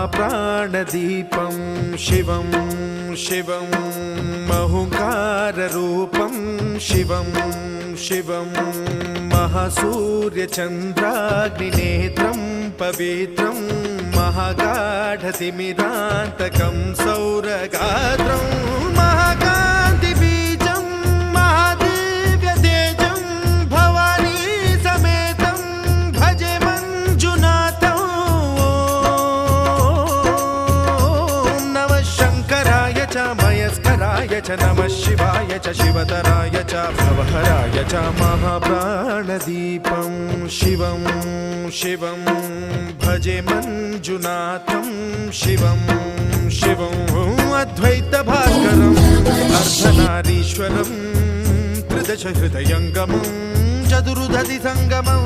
महाप्राणदीपं शिवं शिवं महुङ्काररूपं शिवं शिवं महासूर्यचन्द्राग्निनेत्रं पवित्रं महागाढतिमिरान्तकं सौरगात्रं महाकान्तिबीजं महादिव्यतेजं भवानी समेतं भजे मञ्जुनाथं। ॐ नमः शङ्कराय च मयस्कराय च नमः शिवाय च शिवतराय च भवहराय च महाप्राणदीपं शिवं शिवं भजे मञ्जुनाथं शिवं शिवं अद्वैतभास्करम् अर्धनारीश्वरं त्रिदश हृदयङ्गमं चतुर्दधि सङ्गमं